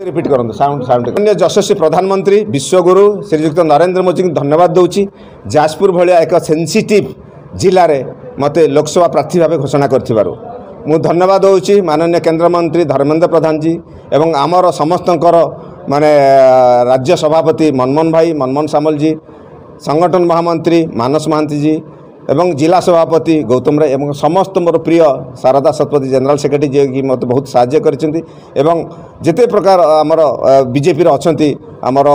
Repeat करते sound यशस्वी प्रधानमंत्री विश्वगुरु श्रीजुक्त नरेंद्र मोदी को धन्यवाद दूची। जाजपुर भाया एक सेंसिटिव जिले में मत लोकसभा प्रार्थी भाव घोषणा कर धन्यवाद दूची माननीय केंद्र मंत्री धर्मेंद्र प्रधान जी एवं आमर समस्त माने राज्य सभापति मनमोहन सामल जी, संगठन महामंत्री मानस महांती जी एवं जिला सभापति गौतम राय एवं समस्त मोर प्रिय शारदा शतपथी जनरल सेक्रेटरी जे कि मत बहुत साहाय्य करछन्ती एवं जेते प्रकार आमर बीजेपी अच्छी आमर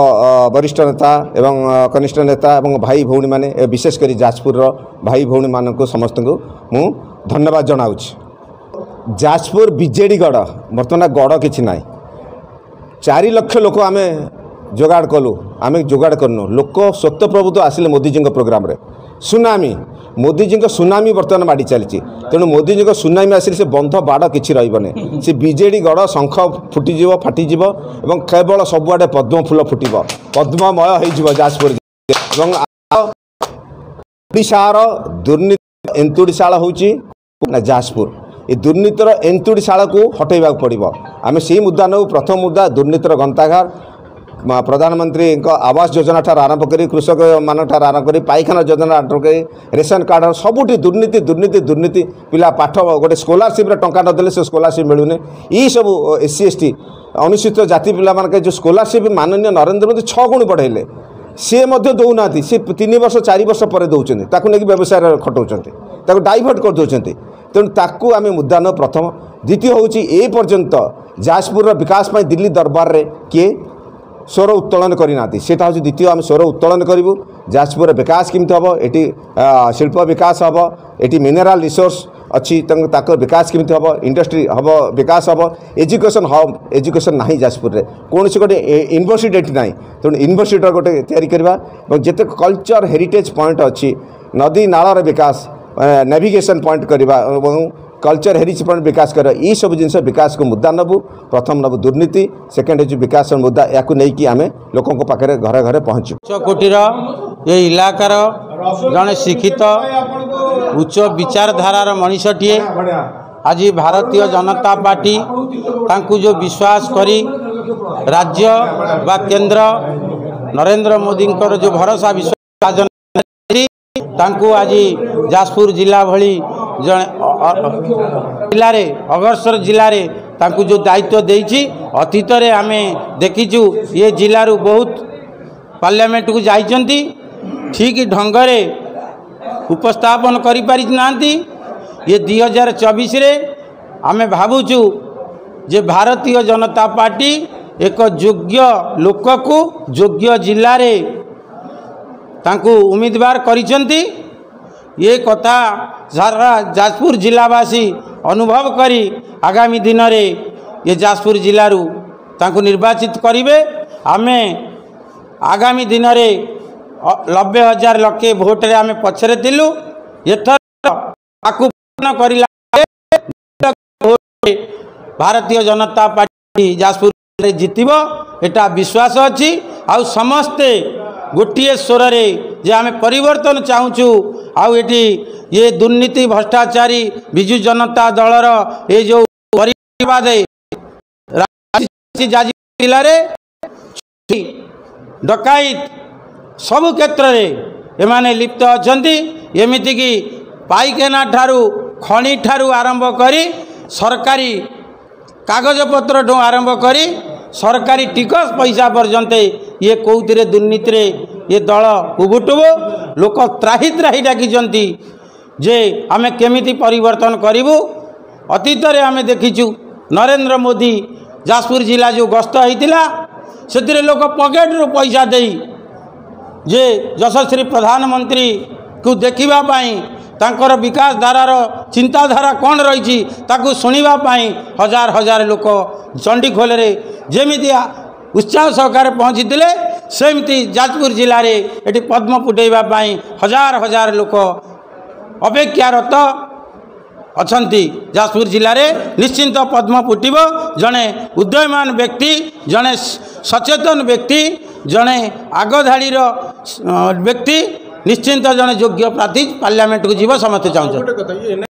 वरिष्ठ नेता एवं कनिष्ठ नेता एवं भाई भौणी माने विशेषकर जाजपुर भाई भौणी मान समस्त को मु धन्यवाद जनाऊँच। जाजपुर बीजेडी गढ़ बर्तमान गढ़ किछि नाई 4 लाख लोक आम जोगाड़ कलु आम जोगाड़ करनु लोक स्वतः प्रभुत्व आसिले मोदीजी प्रोग्राम रे सुनामी मोदीजी सुनामी बर्तमान माड़ी चली तेणु मोदीजी सुनामी आसिले से बंध बाड़ किसी रही से बीजेडी गढ़ शंख फुटिज फाटिज और केवल सबुआडे पद्म फूल फुटब पद्ममय हो जाजपुर ओडार दुर्नीति एंतुड़ीशाला हूँ जाजपुर ये दुर्नीतिर एंतुड़ीशाला को हटेबा पड़ो आम से मुद्दा नौ प्रथम मुद्दा दुर्नीतिर गंताघर प्रधानमंत्री आवास योजना ठार आरंभ कर कृषक मान ठार आरंभ कर पायखाना योजना आरंभ कर रेशन कार्ड सबुठी दुर्नीति दुर्नीति दुर्नीति पिला पाठ गोटे स्कॉलरशिप टंका नदेले से स्कॉलरशिप मिलूनी ये सब SC ST अनुसूचित जाति पिला मान जो स्कॉलरशिप माननीय नरेंद्र मोदी 6 गुण बढ़ेले सी दौना सी 3 वर्ष 4 वर्ष पर दौरान ताकू नहीं व्यवसाय खटाऊँ डाइभर्ट कर दौरान तेणु ताकू आम मुद्दा न प्रथम द्वितीय हूँ ए पर्यंत जाजपुर विकास में दिल्ली दरबार रे किए स्वर उत्तोलन करना सेटा हूँ द्वितीय आम स्वर उत्तोलन करूँ जाजपुर विकास केमती हम ये शिल्प विकास हम ये मिनेराल रिसोर्स अच्छी विकास केमती हम इंडस्ट्री हम विकास हम एजुकेशन ना जाजपुर में कौन से गोटे यूनिवर्सिटी ना तेणु यूनिवर्सिटी गोटे तैयारी करवा जिते कल्चर हेरिटेज पॉइंट अच्छी नदी नालर विकास नेविगेशन पॉइंट करवा कल्चर हेरिटेज पॉइंट विकास कर ये सब जिन विकास को मुद्दा नबू प्रथम नबू दुर्नीति सेकेंड हो विकास मुद्दा या नहीं आम लोकों पाखे घरे घरे पहुँचू। उच्च कोटीर ये इलाकार जड़े शिक्षित उच्च विचारधारार मनीषटीए आज भारतीय जनता पार्टी तांकु जो विश्वास करी राज्य बा केंद्र नरेंद्र मोदी जो भरोसा विश्वास तांकु आज जाजपुर जिला भली जिले में अग्रसर जिले में तांकु जो दायित्व देइछि अतीत रे आमे देखिचु ये जिलू बहुत पार्लियामेंट को जाइछंती ठीक ढंग रे उपस्थापन करि पारि नांती ये 2024 रे आमे भाबुचु जे भारतीय जनता पार्टी एक योग्य लोक को योग्य जिले रे तांकु उम्मीदवार करिसेंती ये कथा सारा जाजपुर जिलावासी अनुभव करी आगामी दिन रे ये जाजपुर जिलू तांकु निर्वाचित करिवे आमे आगामी दिन रे 90,000 लक्षे भोट रे आमे पछरे दिलु एथर ताकु भारतीय जनता पार्टी जाजपुर रे जितिबो एटा विश्वास अछि आ समस्ते गोटे स्वर रे जे आमे परिवर्तन चाहूँ आउ एटी ये दुर्नीति भ्रष्टाचारी विजु जनता दलर ये जो जिले में डकायत सबु क्षेत्र में एमाने लिप्त अछंती एमिति कि पाइखाना ठारू खणी ठारू आरंभ करी सरकारी कागज पत्र आरंभ करी सरकारी टिकस पैसा पर्यंत ये कौथिरे दुर्नीति रे ये दल उभुटुबो लोक त्राही त्राही डाकिचंती जे आमे केमिति परिवर्तन करिवु अतीत रे आमे देखिचु नरेंद्र मोदी जाजपुर जिला जो गस्त होइतिला सेतिरे लोक पॉकेट रो पैसा देई जे यशस्वी प्रधानमंत्री को देखिबा पाई तांकर विकास धारार चिंताधारा कौन रही ताकू शुणा हजार हजार लोक चंडीखोल रे जेमिति उत्साह सहकार पहुँची सेमती जाजपुर जिले में ये पद्म फुटेबा हजार हजार लोक अपेक्षारत अछंती जाजपुर जिले में निश्चिंत पद्म फुटब जड़े उदयमान व्यक्ति जड़े सचेतन व्यक्ति जड़े आगधाड़ी व्यक्ति निश्चिंत जड़े योग्य प्रार्थी पार्लियामेंट को जीव समस्ते चाहूँ।